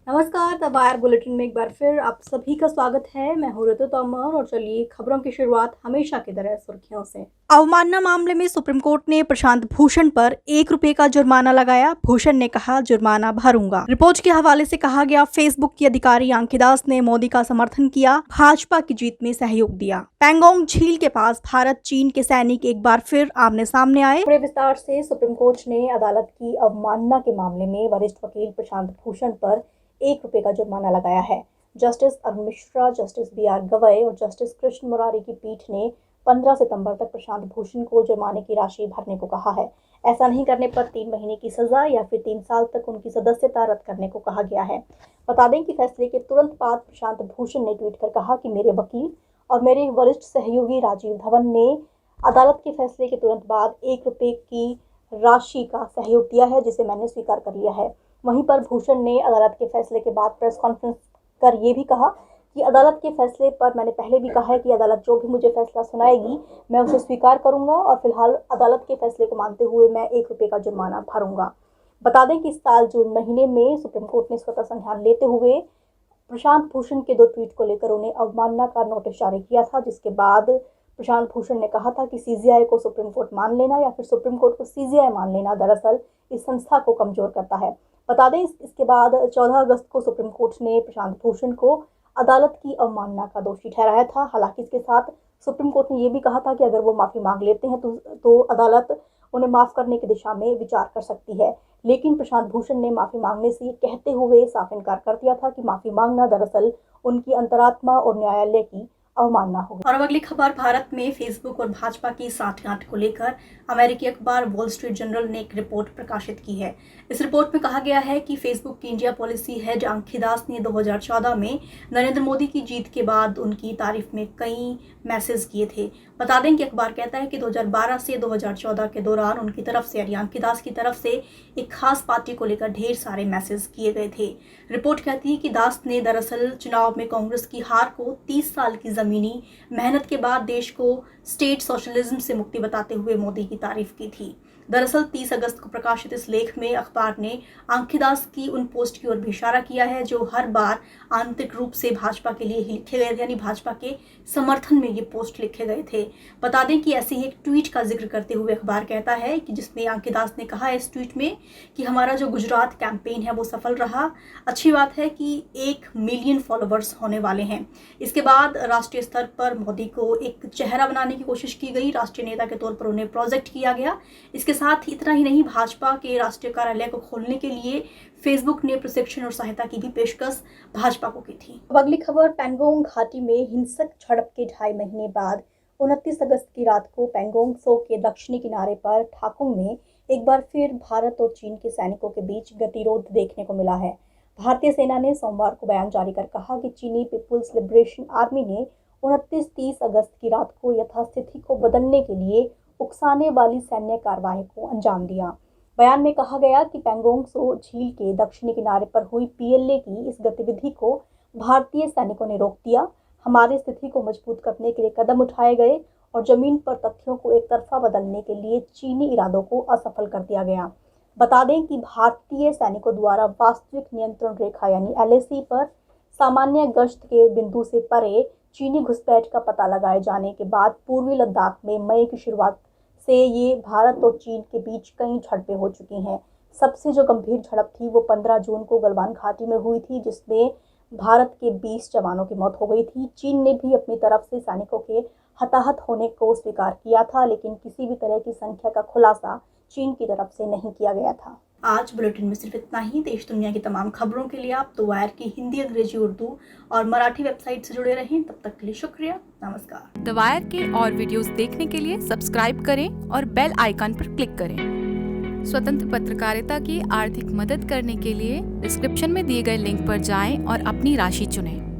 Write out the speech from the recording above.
नमस्कार, the wire bulletin में एक बार फिर आप सभी का स्वागत है। मैं हूं ऋतु तोमर और चलिए खबरों की शुरुआत हमेशा की तरह सुर्खियों से। अवमानना मामले में सुप्रीम कोर्ट ने प्रशांत भूषण पर ₹1 का जुर्माना लगाया। भूषण ने कहा, जुर्माना भरूंगा। रिपोर्ट के हवाले से कहा गया, फेसबुक की अधिकारी आंखी दास ने मोदी का समर्थन किया, भाजपा की जीत में सहयोग दिया। पैंगोंग झील के पास भारत चीन के सैनिक एक बार फिर आमने सामने आए। पूरे विस्तार से सुप्रीम कोर्ट ने अदालत की अवमानना के मामले में वरिष्ठ वकील प्रशांत भूषण पर ₹1 का जुर्माना लगाया है। Justice Arun Mishra, justice BR Gavai और जस्टिस कृष्ण मुरारी की पीठ ने 15 सितंबर तक प्रशांत भूषण को जुर्माने की राशि भरने को कहा है। ऐसा नहीं करने पर 3 महीने की सजा या फिर 3 साल तक उनकी सदस्यता रद्द करने को कहा गया है। बता दें कि फैसले के तुरंत बाद प्रशांत भूषण ने ट्वीट कर कहा कि मेरे वकील और मेरे वरिष्ठ सहयोगी राजीव धवन ने अदालत के फैसले के तुरंत बाद ₹1 की राशि का सहयोग दिया है, जिसे मैंने स्वीकार कर लिया है। वहीं पर भूषण ने अदालत के फैसले के बाद प्रेस कॉन्फ्रेंस कर ये भी कहा कि अदालत के फैसले पर मैंने पहले भी कहा है कि अदालत जो भी मुझे फैसला सुनाएगी मैं उसे स्वीकार करूंगा और फिलहाल अदालत के फैसले को मानते हुए मैं ₹1 का जुर्माना भरूंगा। बता दें कि इस साल जून महीने में सुप्रीम कोर्ट ने स्वतः संज्ञान लेते हुए प्रशांत भूषण के 2 ट्वीट को लेकर उन्हें अवमानना का नोटिस जारी किया था, जिसके बाद प्रशांत भूषण ने कहा था कि CGI को सुप्रीम कोर्ट मान लेना या फिर सुप्रीम कोर्ट को CGI मान लेना दरअसल इस संस्था को कमजोर करता है। बता दें इसके बाद 14 अगस्त को सुप्रीम कोर्ट ने प्रशांत भूषण को अदालत की अवमानना का दोषी ठहराया था। हालांकि इसके साथ सुप्रीम कोर्ट ने यह भी कहा था कि अगर वो माफी मांग लेते हैं तो अदालत उन्हें माफ करने की दिशा में विचार कर सकती है। लेकिन प्रशांत भूषण ने माफी मांगने से कहते हुए साफ इनकार कर दिया था कि माफी मांगना दरअसल उनकी अंतरात्मा और न्यायालय की अवमानना होगी। और अब अगली खबर, भारत में फेसबुक और भाजपा की साठगांठ को लेकर अमेरिकी अखबार वॉल स्ट्रीट जर्नल ने एक रिपोर्ट प्रकाशित की है। इस रिपोर्ट में कहा गया है कि फेसबुक की इंडिया पॉलिसी हेड आंखी दास ने 2014 में नरेंद्र मोदी की जीत के बाद उनकी तारीफ में कई मैसेज किए थे। बता दें कि अखबार कहता है कि 2012 से 2014 के दौरान उनकी तरफ से यानी आंखी दास की तरफ से एक खास पार्टी को लेकर ढेर सारे मैसेज किए गए थे। रिपोर्ट कहती है कि दास ने दरअसल चुनाव में कांग्रेस की हार को 30 साल की जमीनी मेहनत के बाद देश को स्टेट सोशलिज्म से मुक्ति बताते हुए मोदी की तारीफ की थी। दरअसल 30 अगस्त को प्रकाशित इस लेख में अखबार ने आंखी दास की उन पोस्ट की ओर भी इशारा किया है जो हर बार आंतरिक रूप से भाजपा के लिए लिखे गए थे, यानी भाजपा के समर्थन में ये पोस्ट लिखे गए थे। बता दें कि ऐसे ही एक ट्वीट का जिक्र करते हुए अखबार कहता है कि जिसमें आंखी दास ने कहा है इस ट्वीट में कि हमारा जो गुजरात कैंपेन है वो सफल रहा। अच्छी बात है कि 1 मिलियन फॉलोवर्स होने वाले हैं। इसके बाद राष्ट्रीय स्तर पर मोदी को एक चेहरा बनाने की कोशिश की गई, राष्ट्रीय नेता के तौर पर उन्हें प्रोजेक्ट किया गया। इसके साथ ही इतना ही नहीं, भाजपा के राष्ट्रीय कार्यालय को खोलने के लिए फेसबुक ने प्रशिक्षण और सहायता की भी पेशकश भाजपा को की थी। अब अगली खबर, पैंगोंग घाटी में हिंसक झड़प के 2.5 महीने बाद 29 अगस्त की रात को पैंगोंग त्सो के दक्षिणी किनारे पर ठाकुंग में एक बार फिर भारत और चीन के सैनिकों के बीच गतिरोध देखने को मिला है। भारतीय सेना ने सोमवार को बयान जारी कर कहा कि चीनी पीपुल्स लिबरेशन आर्मी ने 29-30 अगस्त की रात को यथास्थिति को बदलने के लिए उकसाने वाली सैन्य कार्रवाई को अंजाम दिया। बयान में कहा गया कि पैंगोंग त्सो झील के दक्षिणी किनारे पर हुई PLA की इस गतिविधि को भारतीय सैनिकों ने रोक दिया। हमारी स्थिति को मजबूत करने के लिए कदम उठाए गए और जमीन पर तथ्यों को एक तरफा बदलने के लिए चीनी इरादों को असफल कर दिया गया। बता दें कि भारतीय सैनिकों द्वारा वास्तविक नियंत्रण रेखा यानी LAC पर सामान्य गश्त के बिंदु से परे चीनी घुसपैठ का पता लगाए जाने के बाद पूर्वी लद्दाख में मई की शुरुआत से ये भारत और चीन के बीच कई झड़पें हो चुकी हैं। सबसे जो गंभीर झड़प थी वो 15 जून को गलवान घाटी में हुई थी, जिसमें भारत के 20 जवानों की मौत हो गई थी। चीन ने भी अपनी तरफ से सैनिकों के हताहत होने को स्वीकार किया था, लेकिन किसी भी तरह की संख्या का खुलासा चीन की तरफ से नहीं किया गया था। आज बुलेटिन में सिर्फ इतना ही। देश दुनिया की तमाम खबरों के लिए आप द वायर की हिंदी, अंग्रेजी, उर्दू और मराठी वेबसाइट से जुड़े रहें। तब तक के लिए शुक्रिया, नमस्कार। द वायर के और वीडियोस देखने के लिए सब्सक्राइब करें और बेल आइकन पर क्लिक करें। स्वतंत्र पत्रकारिता की आर्थिक मदद करने के लिए डिस्क्रिप्शन में दिए गए लिंक पर जाएं और अपनी राशि चुनें।